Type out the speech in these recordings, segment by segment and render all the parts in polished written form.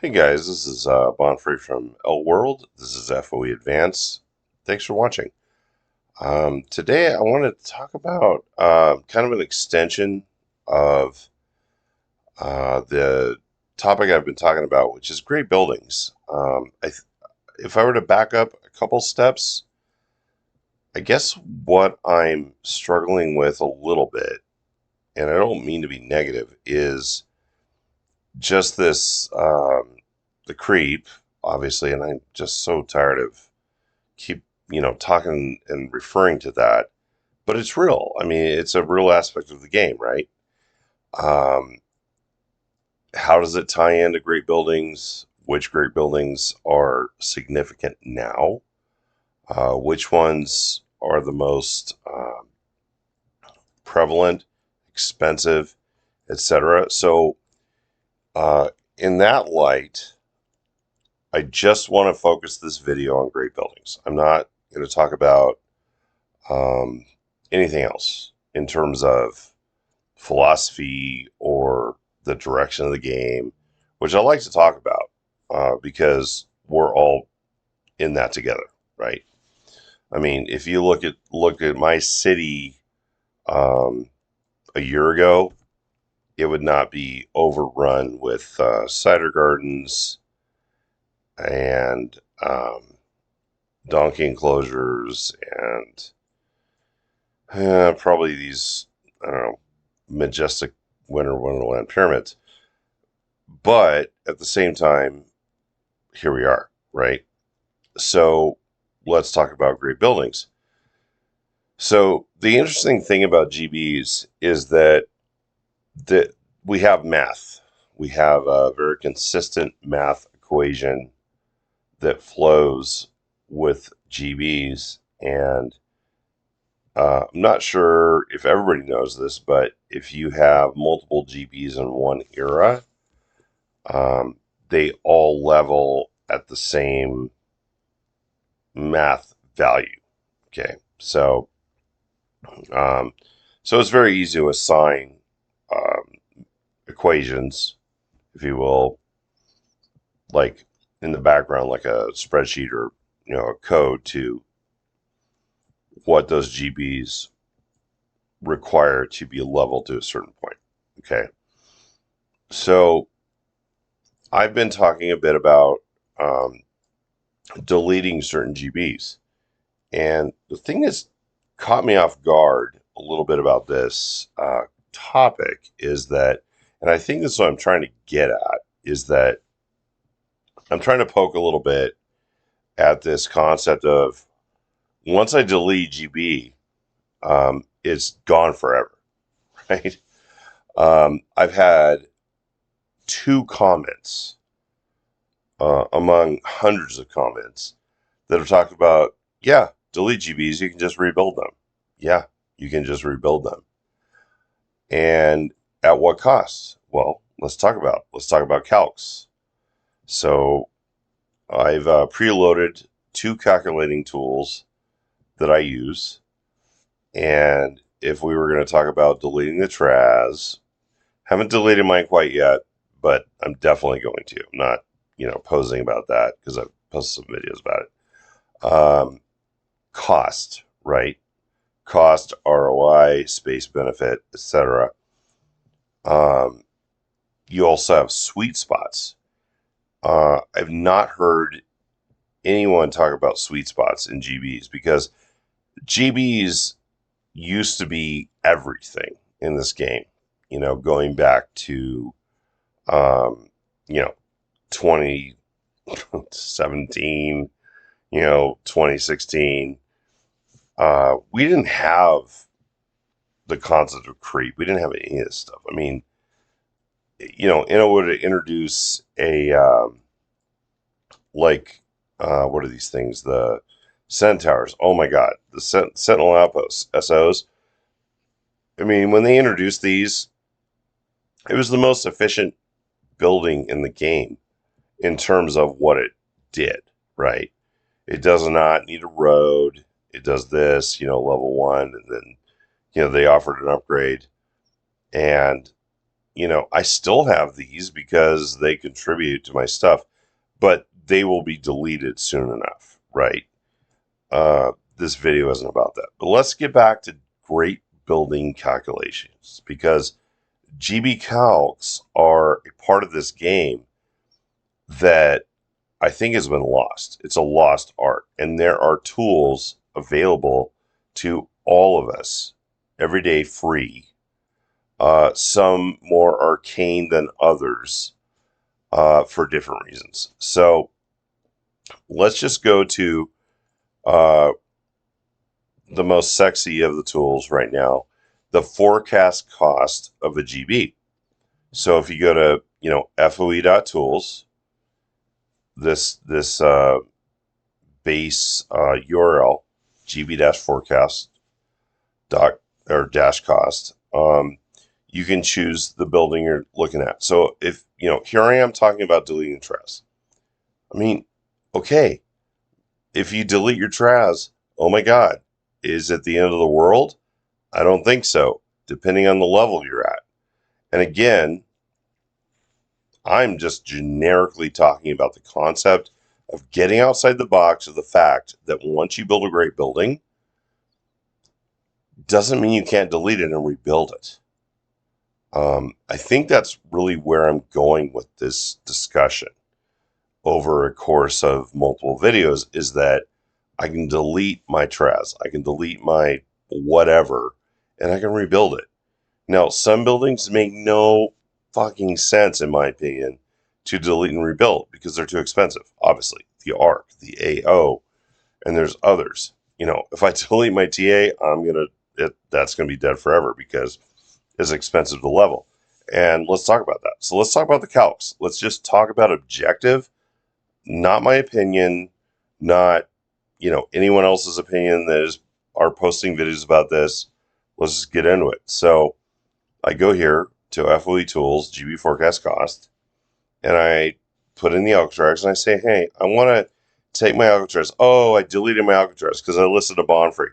Hey guys, this is Bonfrey from L World. This is FOE Advance. Thanks for watching. Today I wanted to talk about kind of an extension of the topic I've been talking about, which is great buildings. If I were to back up a couple steps, I guess what I'm struggling with a little bit, and I don't mean to be negative, is just this the creep, obviously, and I'm just so tired of keep talking and referring to that, but it's real. I mean, it's a real aspect of the game, right? Um, how does it tie into great buildings? Which great buildings are significant now? Which ones are the most prevalent, expensive, etc.? So, in that light, I just want to focus this video on great buildings. I'm not going to talk about um, anything else in terms of philosophy or the direction of the game, which I like to talk about because we're all in that together, right? I mean, if you look at my city um, a year ago, it would not be overrun with cider gardens and donkey enclosures and probably these, I don't know, majestic winter wonderland pyramids. But at the same time, here we are, right? So let's talk about great buildings. So the interesting thing about GBs is that we have math. We have a very consistent math equation that flows with GBs, and I'm not sure if everybody knows this, but if you have multiple GBs in one era, they all level at the same math value. Okay, um, so it's very easy to assign equations, if you will, like in the background, like a spreadsheet or a code to what those GBs require to be leveled to a certain point. Okay, so I've been talking a bit about um, deleting certain GBs. And the thing that's caught me off guard a little bit about this topic is that, and I think that's what I'm trying to get at, is that I'm trying to poke a little bit at this concept of once I delete GB, it's gone forever, right? I've had two comments among hundreds of comments that have talked about, yeah, delete GBs, you can just rebuild them. Yeah, you can just rebuild them. And at what cost? Well, let's talk about Calcs. So I've preloaded two calculating tools that I use. And if we were going to talk about deleting the Traz, haven't deleted mine quite yet, but I'm definitely going to. I'm not, posing about that because I've posted some videos about it. Cost, right? Cost, ROI, space benefit, etc. You also have sweet spots. I've not heard anyone talk about sweet spots in GBs because GBs used to be everything in this game. Going back to um, you know 2017, 2016. We didn't have the concept of creep. We didn't have any of this stuff. I mean, in order to introduce a what are these things? The centaurs. Oh my God, the Sentinel Outposts SOs. I mean, when they introduced these, it was the most efficient building in the game in terms of what it did. Right? It does not need a road. It does this, level one, and then they offered an upgrade, and I still have these because they contribute to my stuff, but they will be deleted soon enough, right? This video isn't about that. But let's get back to great building calculations, because GB Calcs are a part of this game that I think has been lost. It's a lost art, and there are tools available to all of us every day free. Some more arcane than others for different reasons. So let's just go to the most sexy of the tools right now, the forecast cost of a GB. So if you go to Foe.tools, this base URL, GB-forecast dot or dash cost, you can choose the building you're looking at. So if here I am talking about deleting Traz. I mean, okay, if you delete your Traz, oh my God, is it the end of the world? I don't think so, depending on the level you're at. And again, I'm just generically talking about the concept of getting outside the box of the fact that once you build a great building, doesn't mean you can't delete it and rebuild it. I think that's really where I'm going with this discussion over a course of multiple videos, is that I can delete my Traz, I can delete my whatever, and I can rebuild it. Now, some buildings make no fucking sense, in my opinion, to delete and rebuild because they're too expensive. Obviously, the ARC, the AO, and there's others. If I delete my TA, that's gonna be dead forever because it's expensive to level. And let's talk about that. So let's talk about the calcs. Let's just talk about objective, not my opinion, not anyone else's opinion that are posting videos about this. Let's just get into it. So I go here to Foe.tools, GB forecast cost, and I put in the Alcatraz, and I say, hey, I want to take my Alcatraz. Oh, I deleted my Alcatraz because I listed a bond free.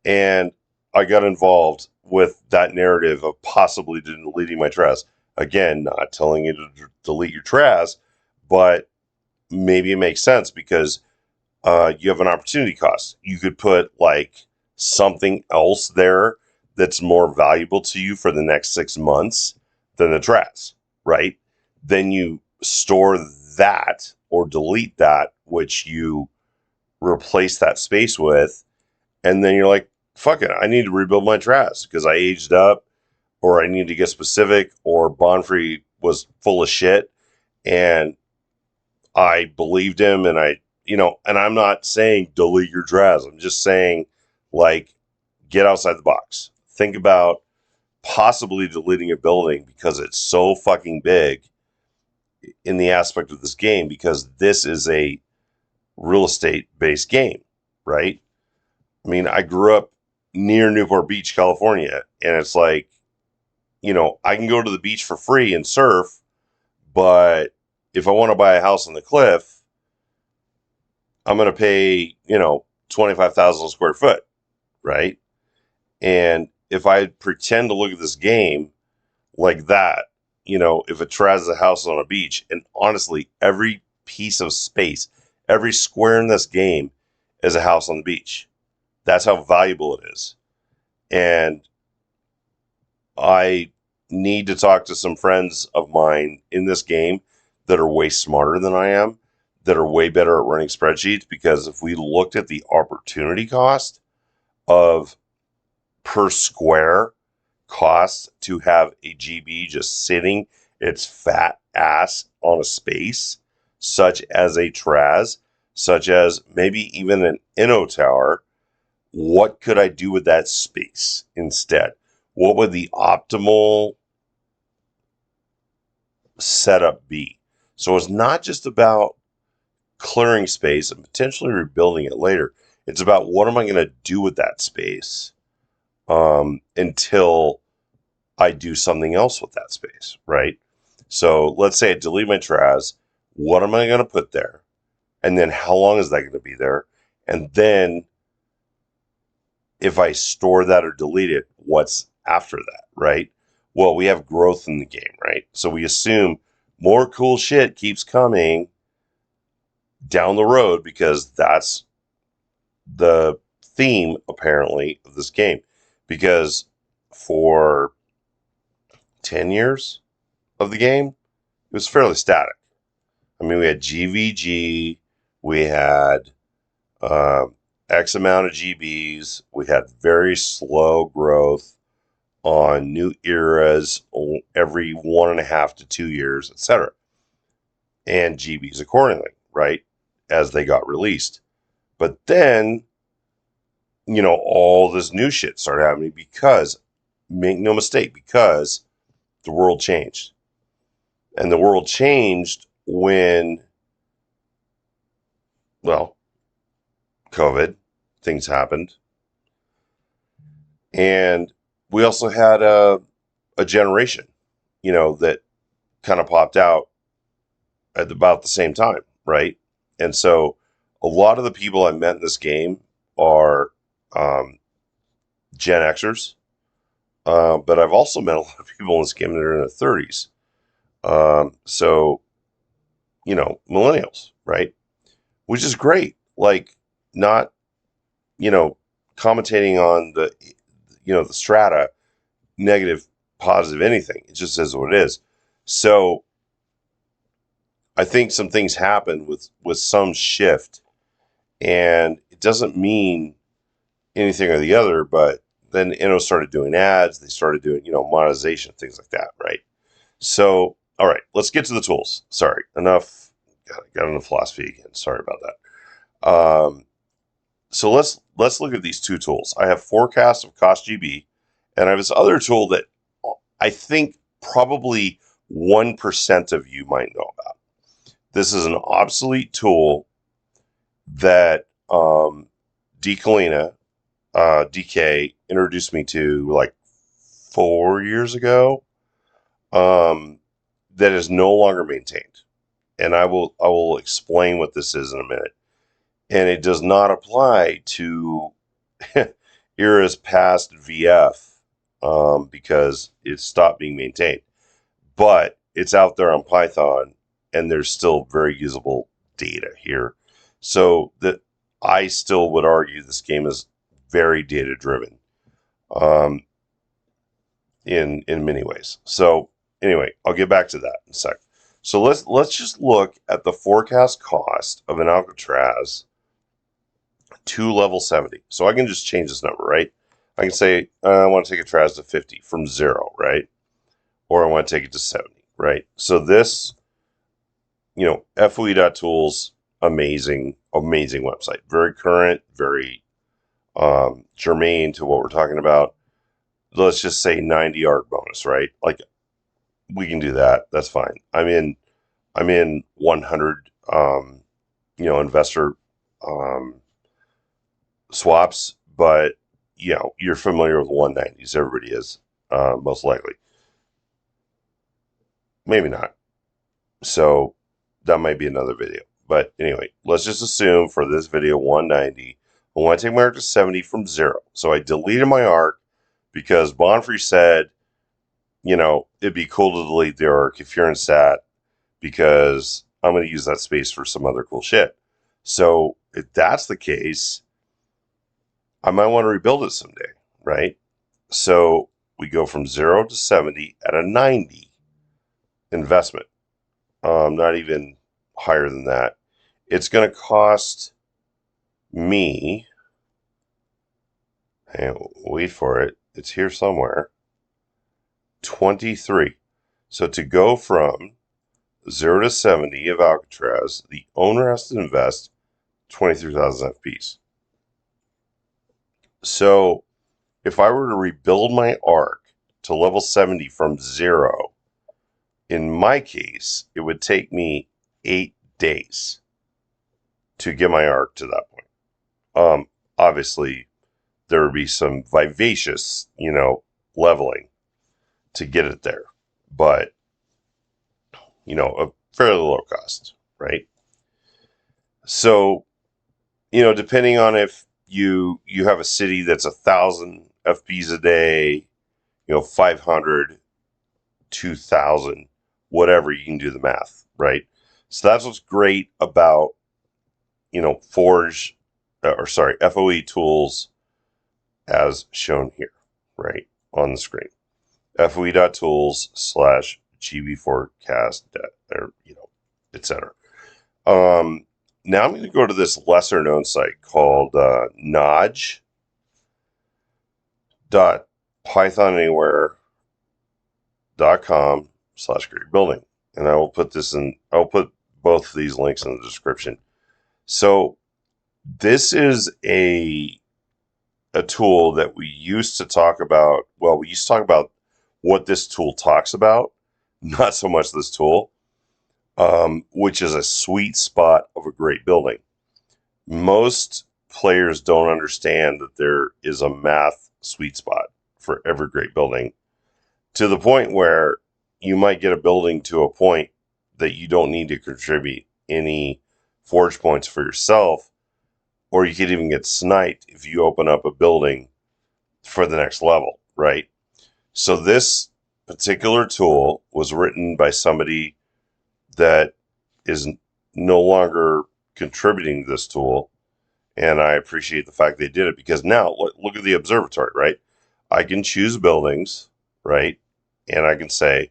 And I got involved with that narrative of possibly deleting my Traz. Again, not telling you to delete your Traz, but maybe it makes sense because you have an opportunity cost. You could put like something else there that's more valuable to you for the next 6 months than the Traz, right? Then you store that or delete that, which you replace that space with, and then you're like, fuck it, I need to rebuild my Traz because I aged up, or I need to get specific, or Bond Free was full of shit, and I believed him, and and I'm not saying delete your Traz. I'm just saying, like, get outside the box. Think about possibly deleting a building because it's so fucking big in the aspect of this game, because this is a real estate based game, right? I mean, I grew up near Newport Beach, California, and it's like, I can go to the beach for free and surf, but if I want to buy a house on the cliff, I'm going to pay, 25,000 square foot, right? And if I pretend to look at this game like that, if it tries a house on a beach, and honestly, every piece of space, every square in this game is a house on the beach. That's how valuable it is. And I need to talk to some friends of mine in this game that are way smarter than I am, that are way better at running spreadsheets, because if we looked at the opportunity cost of per square cost to have a GB just sitting its fat ass on a space, such as a Traz, such as maybe even an Inno Tower, what could I do with that space instead? What would the optimal setup be? So it's not just about clearing space and potentially rebuilding it later. It's about what am I going to do with that space until I do something else with that space, right? So let's say I delete my Traz. What am I going to put there? And then how long is that going to be there? And then if I store that or delete it, what's after that, right? Well, we have growth in the game, right? So we assume more cool shit keeps coming down the road because that's the theme, apparently, of this game. Because for 10 years of the game, it was fairly static. I mean, we had GVG, we had X amount of GBs, we had very slow growth on new eras every 1.5 to 2 years, etc. And GBs accordingly, right, as they got released. But then, all this new shit started happening because, make no mistake, because the world changed. And the world changed when, well, COVID, things happened. And we also had a generation, that kind of popped out at about the same time, right? And so a lot of the people I met in this game are Gen Xers, but I've also met a lot of people in this game that are in their 30s. So, millennials, right? Which is great. Like, not, commentating on the strata, negative, positive, anything. It just is what it is. So I think some things happen with some shift, and it doesn't mean anything or the other, but then started doing ads, they started doing, monetization, things like that, right? So, all right, let's get to the tools. Sorry, enough. Got into philosophy again. Sorry about that. So let's look at these two tools. I have forecast of cost GB, and I have this other tool that I think probably 1% of you might know about. This is an obsolete tool that DK introduced me to like 4 years ago. That is no longer maintained, and I will explain what this is in a minute. And it does not apply to eras past VF because it stopped being maintained. But it's out there on Python, and there's still very usable data here. So that I still would argue this game is very data driven in many ways. So anyway, I'll get back to that in a sec. So let's just look at the forecast cost of an Alcatraz to level 70. So I can just change this number, right? I can say I want to take a Traz to 50 from 0, right? Or I want to take it to 70, right? So this, Foe.tools, amazing website. Very current, very germane to what we're talking about. Let's just say 90 ARC bonus, right? Like, we can do that. That's fine. I'm in 100, investor swaps, but you're familiar with 190s. Everybody is, most likely. Maybe not. So that might be another video. But anyway, let's just assume for this video 190. I want to take my arc to 70 from 0. So I deleted my arc because Bonfrey said, it'd be cool to delete the arc if you're in SAT because I'm going to use that space for some other cool shit. So if that's the case, I might want to rebuild it someday, right? So we go from 0 to 70 at a 90 investment. Not even higher than that. It's going to cost me, and wait for it, it's here somewhere, 23. So to go from 0 to 70 of Alcatraz, the owner has to invest 23,000 FPs. So if I were to rebuild my arc to level 70 from 0, in my case, it would take me 8 days to get my arc to that point. Obviously, there would be some vivacious, leveling to get it there, but a fairly low cost, right? So, depending on if you have a city that's 1,000 FPs a day, 500, 2,000, whatever, you can do the math, right? So that's what's great about, FOE tools as shown here, right, on the screen. FOE.tools / GB forecast, etc. Now I'm going to go to this lesser known site called nodge.pythonanywhere.com /great building. And I'll put both of these links in the description. So this is a tool that we used to talk about. Well, we used to talk about what this tool talks about, not so much this tool, which is a sweet spot of a great building. Most players don't understand that there is a math sweet spot for every great building, to the point where you might get a building to a point that you don't need to contribute any forge points for yourself, or you could even get sniped if you open up a building for the next level, right? So this particular tool was written by somebody that is no longer contributing to this tool, and I appreciate the fact they did it, because now look at the observatory, right? I can choose buildings, right? And I can say,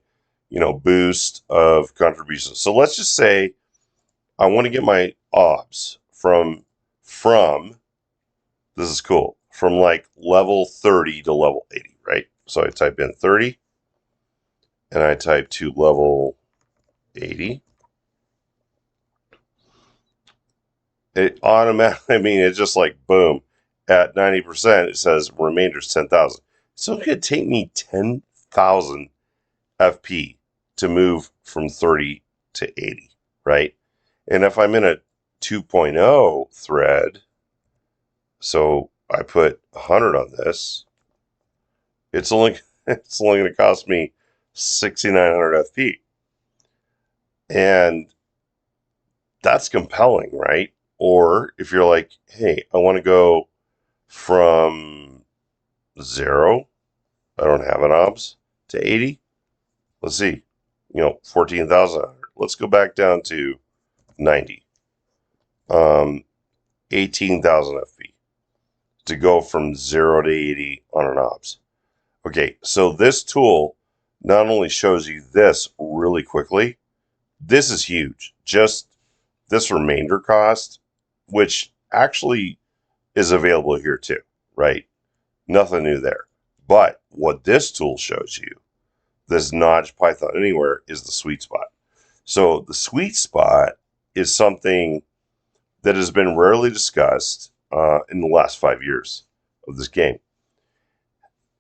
boost of contributions. So let's just say I want to get my obs from this is cool, from like level 30 to level 80, right? So I type in 30 and I type to level 80. It automatically, it's just like boom, at 90%, it says remainder's 10,000. So it could take me 10,000 FP to move from 30 to 80, right? And if I'm in a 2.0 thread, so I put 100 on this, it's only going to cost me 6,900 FP. And that's compelling, right? Or if you're like, hey, I want to go from 0, I don't have an obs, to 80. Let's see, 14,000. Let's go back down to 90. 18,000 FP to go from 0 to 80 on an obs. Okay, so this tool not only shows you this really quickly, this is huge. Just this remainder cost, which actually is available here too, right? Nothing new there. But what this tool shows you, this Nodge Python Anywhere, is the sweet spot. So the sweet spot is something that has been rarely discussed in the last 5 years of this game.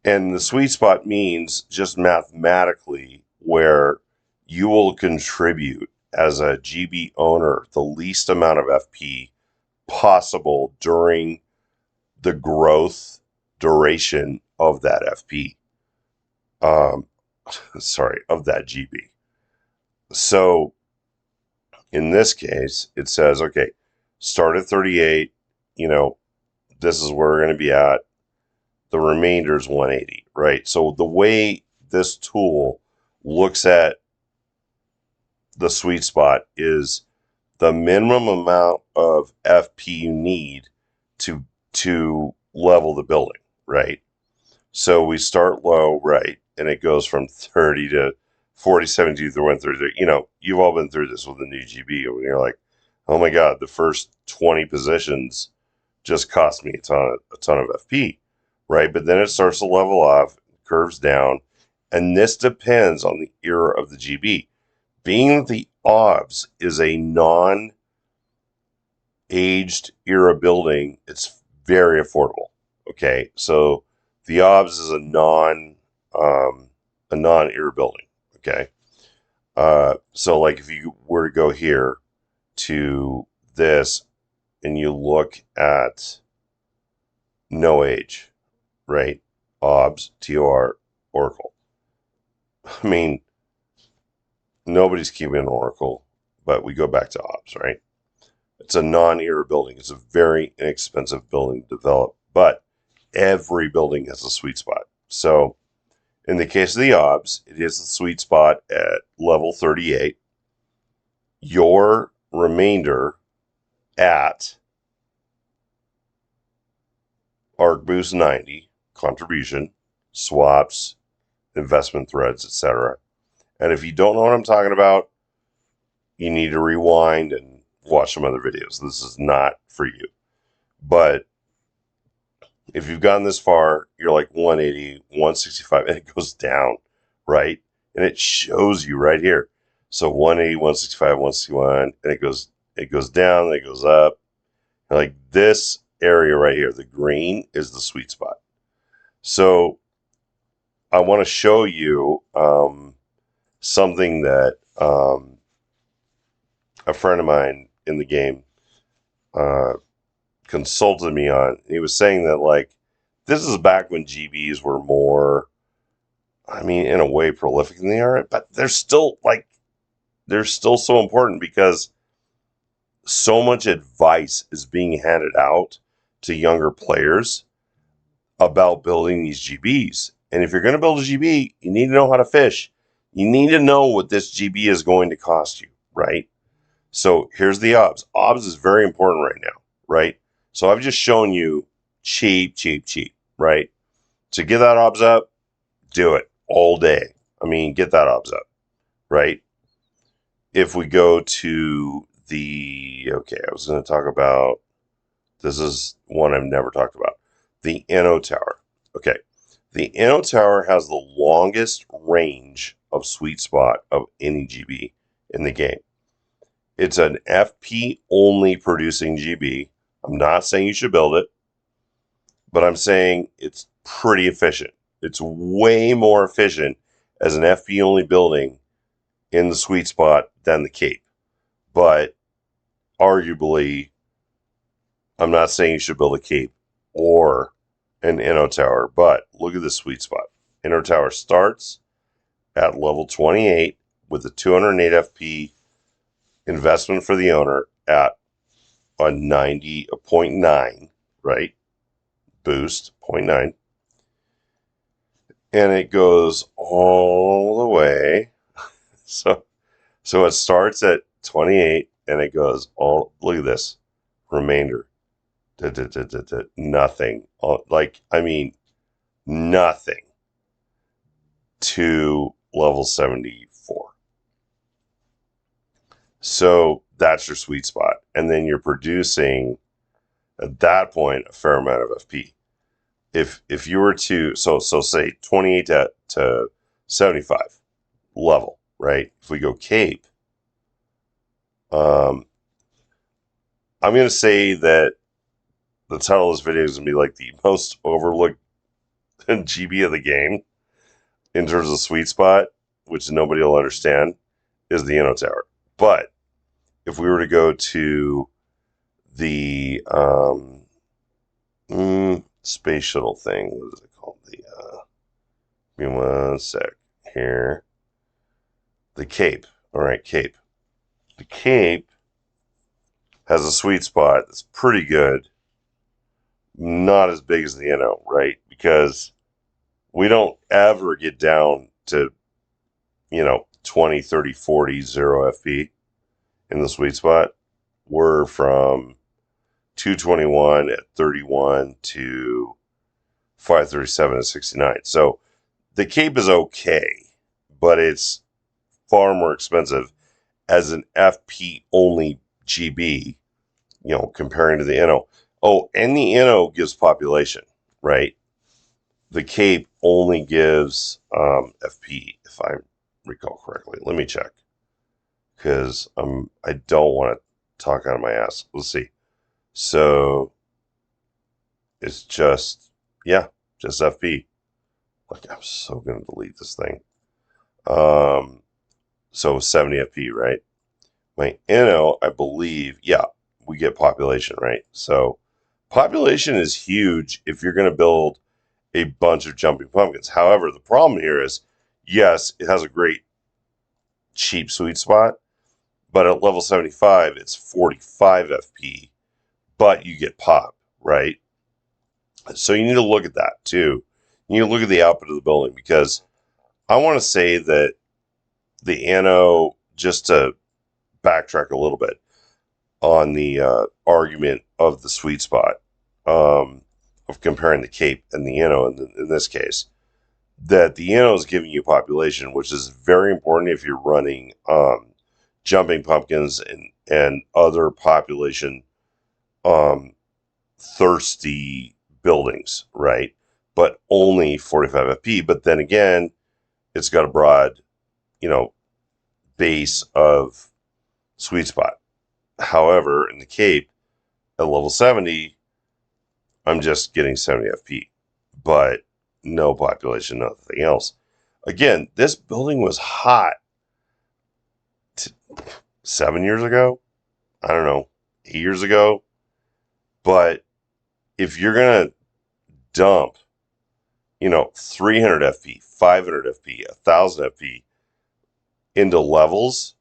And the sweet spot means just mathematically where you will contribute as a GB owner the least amount of FP possible during the growth duration of that FP. Of that GB. So in this case, it says, okay, start at 38, this is where we're going to be at. The remainder is 180, right? So the way this tool looks at the sweet spot is the minimum amount of FP you need to level the building, right? So we start low, right? And it goes from 30 to 40, 70 to 130. You've all been through this with a new GB, and you're like, oh my God, the first 20 positions just cost me a ton of FP, right? But then it starts to level off, curves down, and this depends on the era of the GB. Being that the OBS is a non-aged era building, it's very affordable. Okay, so the OBS is a non-era building. Okay, so like if you were to go here to this and you look at no age, right? OBS, TOR, Oracle. Nobody's keeping an Oracle, but we go back to OBS, right? It's a non-era building. It's a very inexpensive building to develop, but every building has a sweet spot. So In the case of the OBS, it is the sweet spot at level 38. Your remainder at arc boost 90, contribution, swaps, investment threads, etc. And if you don't know what I'm talking about, you need to rewind and watch some other videos. This is not for you. But if you've gotten this far, you're like 180, 165, and it goes down, right? And it shows you right here. So 180, 165, 161, and it goes down, and it goes up. And like this area right here, the green is the sweet spot. So I want to show you something that a friend of mine in the game consulted me on. He was saying that, like, this is back when GBs were more, I mean, in a way prolific than they are, but they're still so important because so much advice is being handed out to younger players about building these GBs. And if you're going to build a GB, you need to know how to fish. You need to know what this GB is going to cost you, right? So here's the OBS. OBS is very important right now, right? So I've just shown you cheap, right? To get that OBS up, do it all day. I mean, get that OBS up, right? If we go to okay, I was going to talk about, this is one I've never talked about, the Inno Tower. Okay, the Inno Tower has the longest range of sweet spot of any GB in the game. It's an FP only producing GB. I'm not saying you should build it, but I'm saying it's pretty efficient. It's way more efficient as an FP only building in the sweet spot than the Cape. But arguably, I'm not saying you should build a Cape or an Inno Tower, but look at this sweet spot. Inno Tower starts at level 28 with a 208 FP investment for the owner at a 90.9, right? Boost, 0.9. And it goes all the way. So it starts at 28 and it goes all, look at this, remainder. Nothing. Nothing to level 74. So that's your sweet spot. And then you're producing, at that point, a fair amount of FP. If you were to, so say 28 to 75 level, right? If we go Cape, I'm going to say that the title of this video is going to be like the most overlooked GB of the game in terms of sweet spot, which nobody will understand, is the Inno Tower. But if we were to go to the space shuttle thing, what is it called? Give me one sec here. The Cape. All right, Cape. The Cape has a sweet spot that's pretty good. Not as big as the Inno, right? Because we don't ever get down to, 20, 30, 40, 0 FP in the sweet spot. We're from 221 at 31 to 537 at 69. So the Cape is okay, but it's far more expensive as an FP only GB, comparing to the Inno. Oh, and the Inno gives population, right? The Cape only gives FP, if I recall correctly. Let me check, because I don't want to talk out of my ass. Let's see. So it's just FP. Like, I'm so going to delete this thing. So 70 FP, right? My Inno, I believe, we get population, right? So population is huge if you're going to build a bunch of jumping pumpkins. However, the problem here is, yes, it has a great cheap sweet spot, but at level 75, it's 45 FP, but you get pop, right? So you need to look at that too. You need to look at the output of the building, because I want to say that the ANO, just to backtrack a little bit on the argument of the sweet spot of comparing the Cape and the ANO in this case, that the ANO is giving you population, which is very important if you're running jumping pumpkins and other population thirsty buildings, right? But only 45 FP. But then again, it's got a broad, base of sweet spot. However, in the Cape, at level 70, I'm just getting 70 FP, but no population, nothing else. Again, this building was hot 7 years ago. I don't know, 8 years ago. But if you're going to dump, 300 FP, 500 FP, 1,000 FP into levels,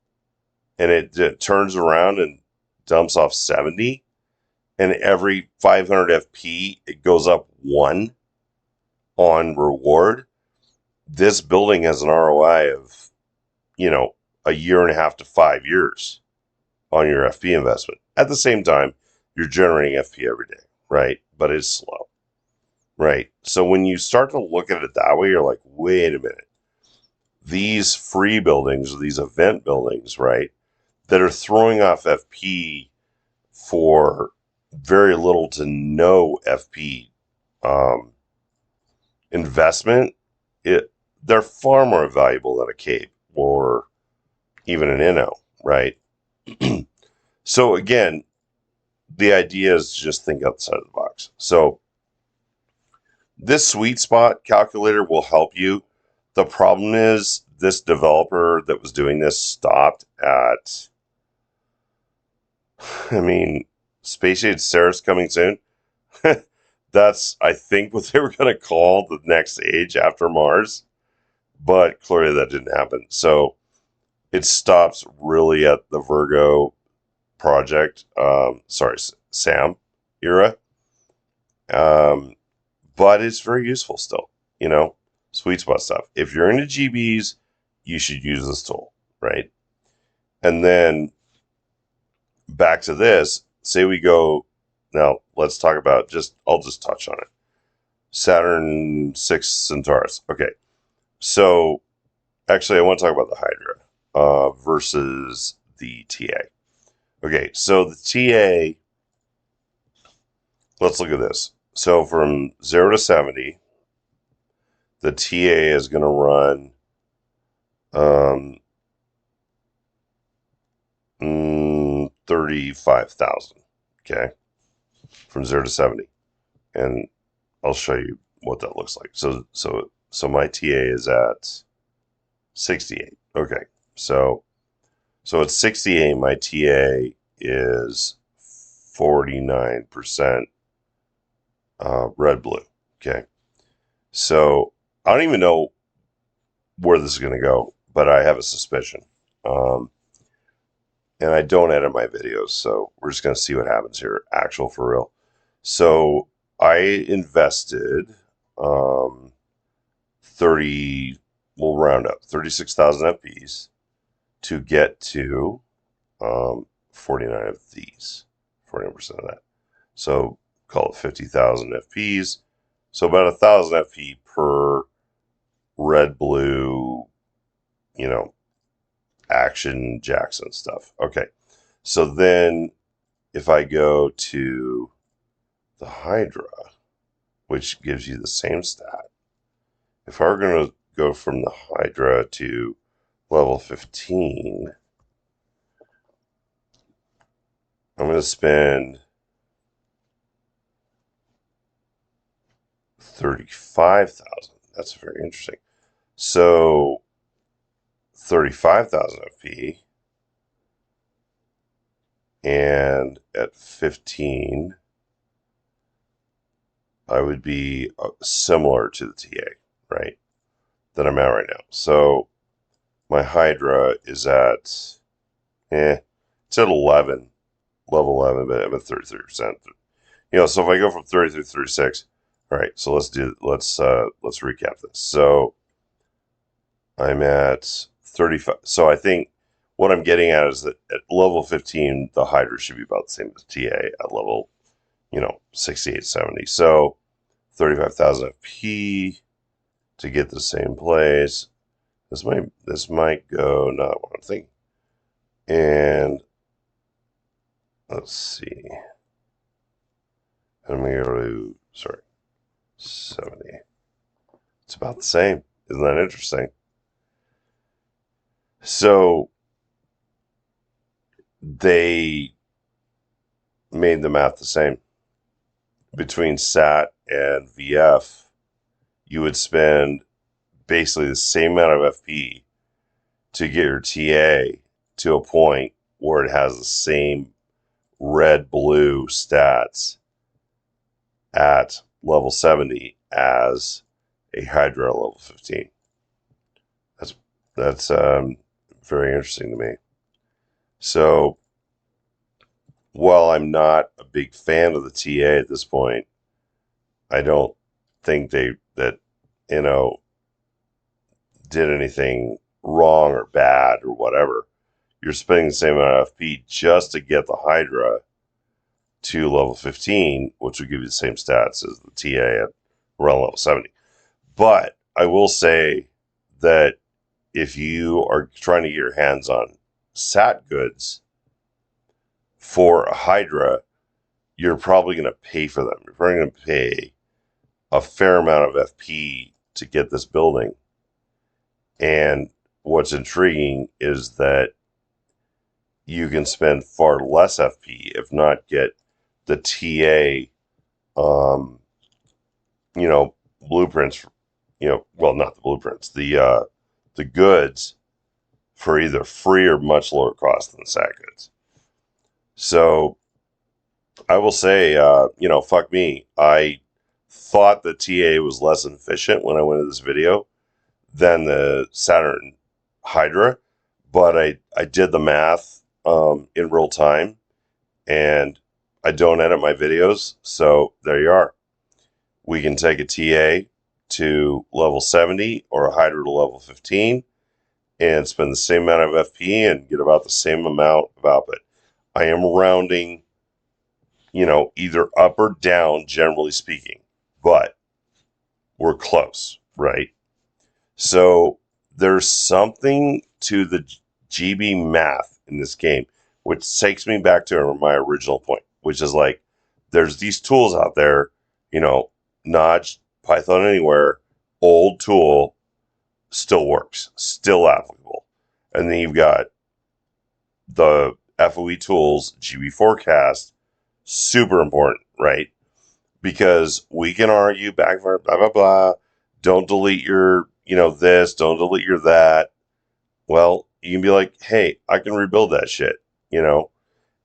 and it turns around and dumps off 70, and every 500 FP, it goes up 1 on reward, this building has an ROI of, a year and a half to 5 years on your FP investment. At the same time, you're generating FP every day, right? But it's slow, right? So when you start to look at it that way, you're like, wait a minute. These free buildings, or these event buildings, right, that are throwing off FP for very little to no FP investment, they're far more valuable than a Cape or even an Inno, right? So again, the idea is to just think outside of the box. So this sweet spot calculator will help you. The problem is this developer that was doing this stopped at, Space Age Ceres coming soon. That's, I think, what they were going to call the next age after Mars. But clearly that didn't happen. So it stops really at the Virgo project, SAM era. But it's very useful still, sweet spot stuff. If you're into GBs, you should use this tool, right? And then back to this, say we go, now let's talk about I'll just touch on it. Saturn 6 Centaurus. Okay. So actually I want to talk about the Hydra versus the TA. Okay, so the TA, let's look at this. So from 0 to 70, the TA is going to run 35,000, okay, from 0 to 70. And I'll show you what that looks like. So my TA is at 68. Okay, so at 68, my TA is 49% red-blue. Okay, so I don't even know where this is going to go, but I have a suspicion. And I don't edit my videos, so we're just going to see what happens here. Actual for real. So I invested 30, we'll round up, 36,000 FPs to get to 49 of these, 49% of that. So call it 50,000 FPs. So about 1,000 FP per red, blue, action Jackson stuff. Okay. So then if I go to the Hydra, which gives you the same stat, if I were going to go from the Hydra to level 15, I'm going to spend 35,000. That's very interesting. So 35,000 FP, and at 15, I would be similar to the TA, right, that I'm at right now. So my Hydra is at, it's at 11, level 11, but I'm at 33%. So if I go from 30 through 36, all right, so let's recap this. So I'm at 35. So I think what I'm getting at is that at level 15, the Hydra should be about the same as TA at level, 68, 70. So 35,000 FP to get the same place. This might go not what I'm thinking. And let's see. And we go to 70. It's about the same. Isn't that interesting? So they made the math the same. Between SAT and VF, you would spend basically the same amount of FP to get your TA to a point where it has the same red-blue stats at level 70 as a Hydra at level 15. That's very interesting to me. So while I'm not a big fan of the TA at this point, I don't think that did anything wrong or bad or whatever. You're spending the same amount of FP just to get the Hydra to level 15, which would give you the same stats as the TA at around level 70. But I will say that if you are trying to get your hands on SAT goods for a Hydra, you're probably going to pay for them. You're probably going to pay a fair amount of FP to get this building. And what's intriguing is that you can spend far less FP, if not get the TA, blueprints, well, not the blueprints, the goods for either free or much lower cost than the SAT goods. So I will say, fuck me. I thought the TA was less efficient when I went to this video than the Saturn Hydra, but I did the math in real time, and I don't edit my videos, so there you are. We can take a TA to level 70 or a Hydra to level 15 and spend the same amount of FP and get about the same amount of output. I am rounding, either up or down, generally speaking, but we're close, right? So there's something to the GB math in this game, which takes me back to my original point, which is like, there's these tools out there, Notch, Python Anywhere, old tool, still works, still applicable. And then you've got the Foe.tools, GB forecast, super important, right? Because we can argue back and forth, blah, blah, blah. Don't delete your, this, don't delete your that. Well, you can be like, hey, I can rebuild that shit,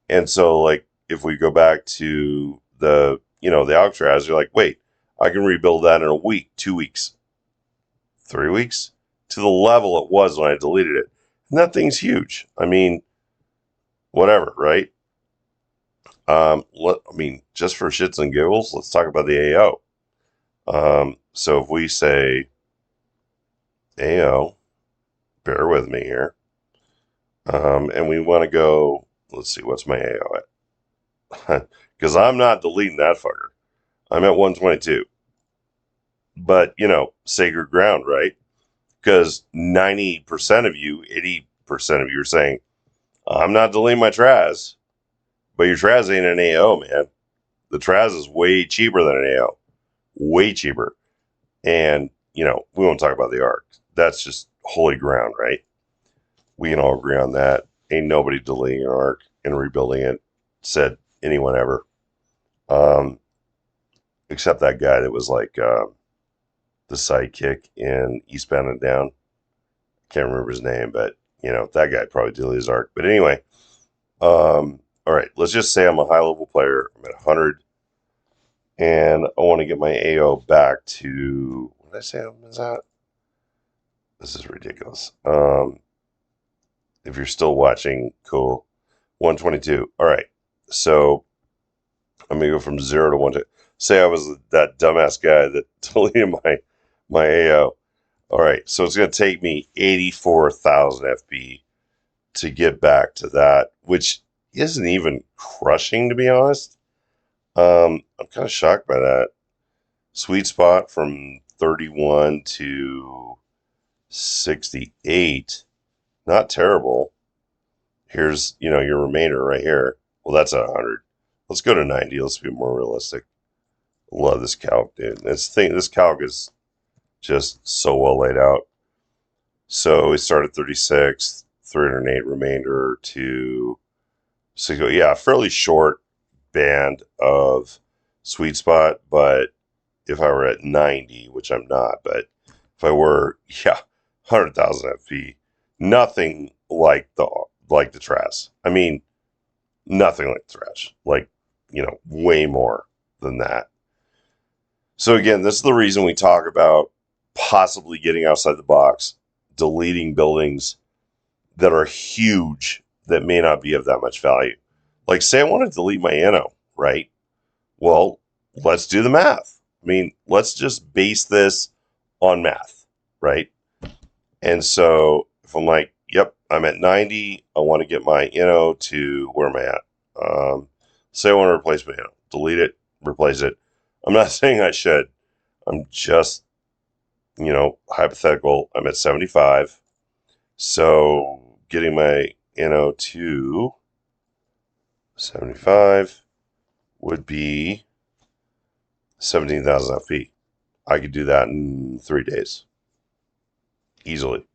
And so, like, if we go back to the Traz, you're like, wait, I can rebuild that in a week, 2 weeks, 3 weeks, to the level it was when I deleted it. And that thing's huge. I mean, whatever, right? Just for shits and giggles, let's talk about the AO. So if we say AO, bear with me here, and we want to go, let's see, what's my AO at? Because I'm not deleting that fucker. I'm at 122. But, sacred ground, right? Because 90% of you, 80% of you are saying, I'm not deleting my Traz. But your Traz ain't an AO, man. The Traz is way cheaper than an AO. Way cheaper. And, we won't talk about the ARC. That's just holy ground, right? We can all agree on that. Ain't nobody deleting an ARC and rebuilding it, said anyone ever. Except that guy that was like the sidekick in Eastbound and Down. Can't remember his name, but, that guy probably deleted his ARC. But anyway, all right, let's just say I'm a high-level player. I'm at 100. And I want to get my AO back to, what did I say I was at? This is ridiculous. If you're still watching, cool. 122. All right. So I'm going to go from 0 to 1. Say I was that dumbass guy that deleted my AO. All right, so it's going to take me 84,000 FP to get back to that, which isn't even crushing, to be honest. I'm kind of shocked by that. Sweet spot from 31 to 68. Not terrible. Here's, your remainder right here. Well, that's 100. Let's go to 90. Let's be more realistic. Love this calc, dude. This calc is just so well laid out. So we started 36, 308 remainder to 60. Yeah, fairly short band of sweet spot, but if I were at 90, which I'm not, but if I were, 100,000 FP, nothing like the Traz. I mean, nothing like the Traz. Like, way more than that. So again, this is the reason we talk about possibly getting outside the box, deleting buildings that are huge that may not be of that much value. Like, say I want to delete my Inno, right? Well, let's do the math. I mean, let's just base this on math, right? And so if I'm like, yep, I'm at 90, I want to get my Inno to, where am I at? Say I want to replace my Inno, delete it, replace it. I'm not saying I should. I'm just, hypothetical. I'm at 75. So getting my Inno to 75 would be 17,000 FP. I could do that in 3 days. Easily.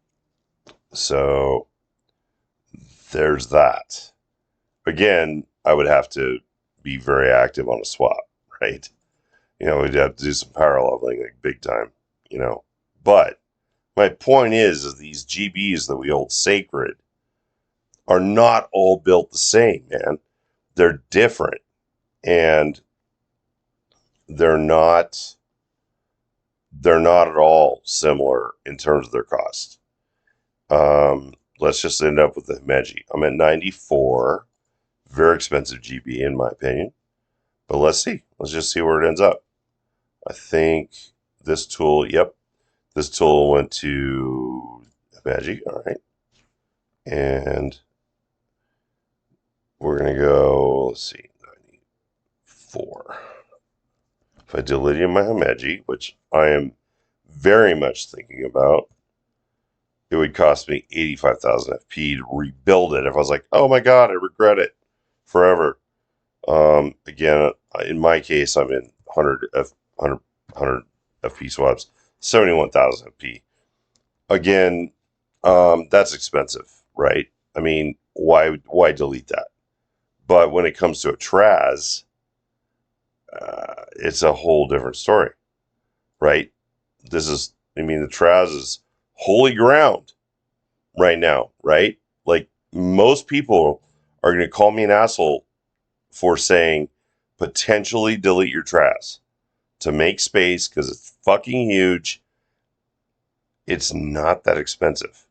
So there's that. Again, I would have to be very active on a swap, right? We'd have to do some power leveling, like big time, But my point is these GBs that we hold sacred are not all built the same, man. They're different. And they're not at all similar in terms of their cost. Let's just end up with the Himeji. I'm at 94. Very expensive GB in my opinion. But let's see. Let's just see where it ends up. I think this tool, this tool went to Himeji. All right. And we're going to go, let's see, 94. If I delete my Himeji, which I am very much thinking about, it would cost me 85,000 FP to rebuild it. If I was like, oh my God, I regret it forever. Again, in my case, I'm in 100 FP swaps, 71,000 FP. Again, that's expensive, right? I mean, why delete that? But when it comes to a Traz, it's a whole different story, right? The Traz is holy ground right now, right? Like, most people are going to call me an asshole for saying potentially delete your Traz to make space because it's fucking huge. It's not that expensive.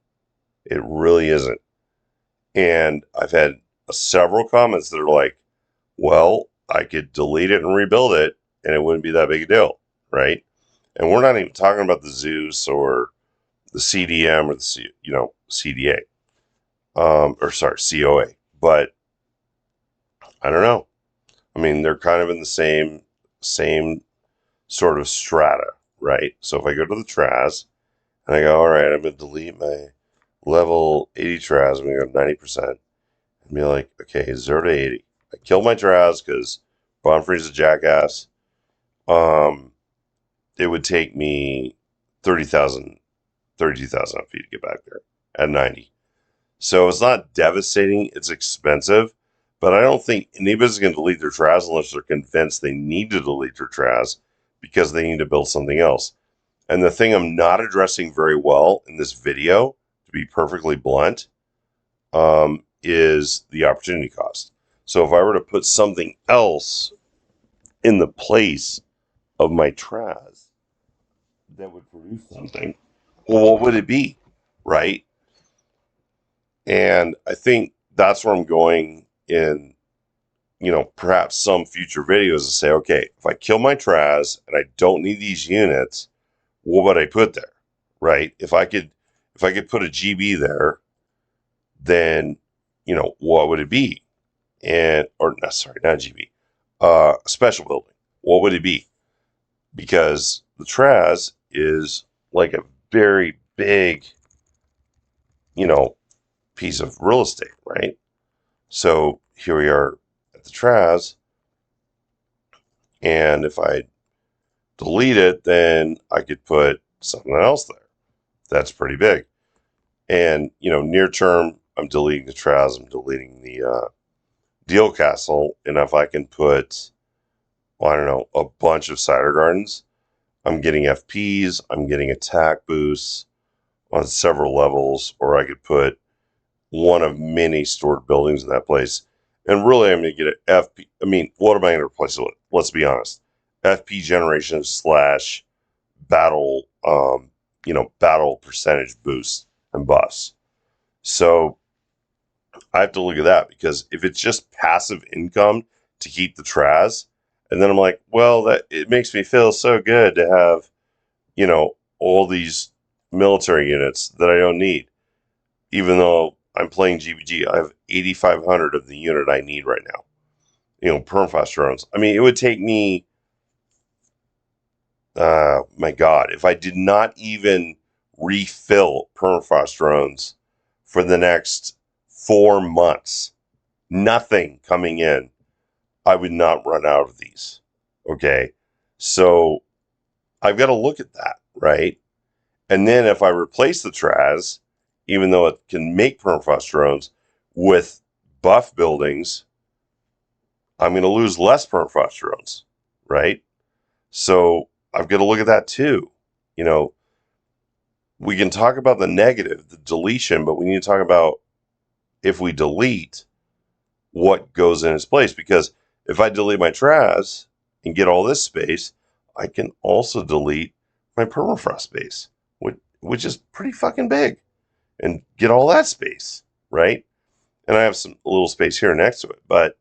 It really isn't. And I've had several comments that are like, well, I could delete it and rebuild it and it wouldn't be that big a deal, right? And we're not even talking about the Zeus or the CDM or the CDA, COA. But I don't know. I mean, they're kind of in the same sort of strata, right? So if I go to the Traz and I go, all right, I'm going to delete my level 80 Traz, I'm going to go 90%, and be like, okay, 0 to 80. I killed my Traz because Bonfree's a jackass. It would take me 32,000 feet to get back there at 90. So it's not devastating. It's expensive. But I don't think anybody's going to delete their Traz unless they're convinced they need to delete their Traz because they need to build something else. And the thing I'm not addressing very well in this video, to be perfectly blunt, is the opportunity cost. So if I were to put something else in the place of my Traz that would produce something, well, what would it be, right? And I think that's where I'm going in, perhaps some future videos to say, okay, if I kill my Traz and I don't need these units, what would I put there, right? If I could put a GB there, then, what would it be? And, or no, sorry, not a GB, special building. What would it be? Because the Traz is like a very big, piece of real estate, right? So here we are at the Traz, and if I delete it, then I could put something else there. That's pretty big. And, near term, I'm deleting the Traz, I'm deleting the Deal Castle, and if I can put, well, I don't know, a bunch of cider gardens, I'm getting FPs, I'm getting attack boosts on several levels, or I could put one of many stored buildings in that place. And really, I'm going to get an FP. I mean, what am I going to replace it with? Let's be honest. FP generation / battle, battle percentage boosts and buffs. So I have to look at that, because if it's just passive income to keep the Traz, and then I'm like, well, that it makes me feel so good to have, all these military units that I don't need. Even though I'm playing GBG, I have 8,500 of the unit I need right now. Permafrost drones. I mean, it would take me, my God, if I did not even refill permafrost drones for the next 4 months, nothing coming in, I would not run out of these. Okay. So I've got to look at that, right? And then if I replace the Traz, even though it can make permafrost drones, with buff buildings, I'm going to lose less permafrost drones, right? So I've got to look at that too. We can talk about the negative, the deletion, but we need to talk about, if we delete, what goes in its place. Because if I delete my Traz and get all this space, I can also delete my permafrost space, which is pretty fucking big, and get all that space, right? And I have some little space here next to it. But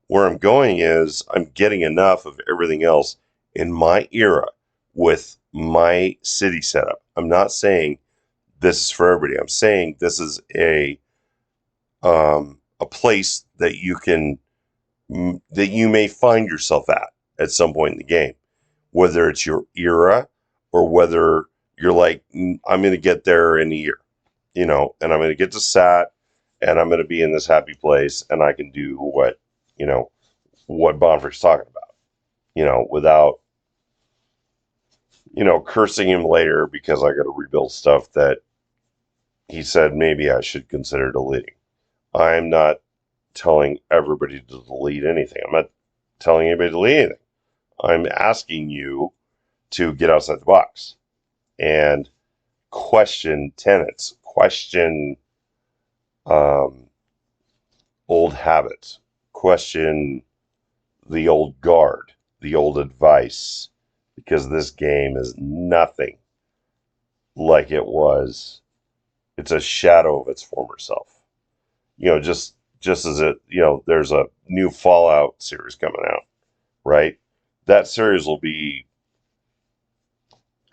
where I'm going is, I'm getting enough of everything else in my era with my city setup. I'm not saying this is for everybody. I'm saying this is a place that you may find yourself at some point in the game, whether it's your era or whether you're like, I'm going to get there in a year, and I'm going to get to SAT, and I'm going to be in this happy place, and I can do what Bonfrey's talking about, without, cursing him later because I got to rebuild stuff that he said maybe I should consider deleting. I'm not telling everybody to delete anything. I'm not telling anybody to delete anything. I'm asking you to get outside the box and question tenets, question old habits, question the old guard, the old advice, because this game is nothing like it was. It's a shadow of its former self. Just as there's a new Fallout series coming out, right? That series will be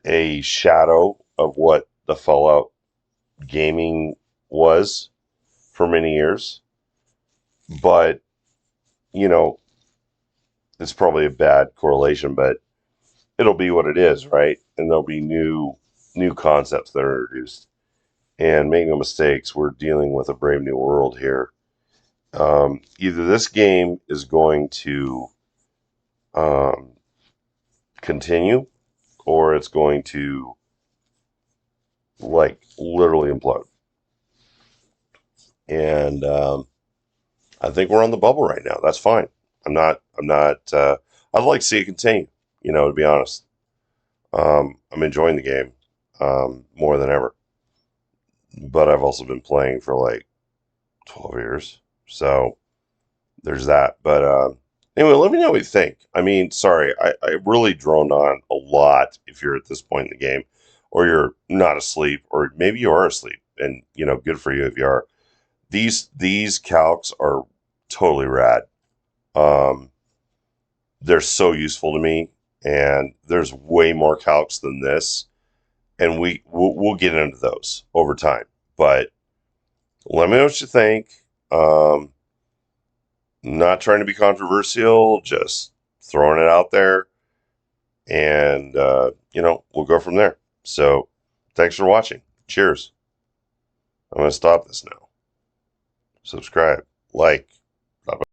a shadow of what the Fallout gaming was for many years. But, it's probably a bad correlation, but it'll be what it is, right? And there'll be new concepts that are introduced. And make no mistakes, we're dealing with a brave new world here. Either this game is going to continue, or it's going to, like, literally implode. And I think we're on the bubble right now. That's fine. I'm not. I'd like to see it continue. To be honest, I'm enjoying the game more than ever. But I've also been playing for like 12 years, so there's that. But anyway, let me know what you think. I mean, sorry, I really droned on a lot. If you're at this point in the game, or you're not asleep, or maybe you are asleep, and good for you if you are. These calcs are totally rad. They're so useful to me, and there's way more calcs than this. and we'll get into those over time. But let me know what you think. Not trying to be controversial, just throwing it out there, and we'll go from there. So, thanks for watching. Cheers. I'm going to stop this now. Subscribe, like.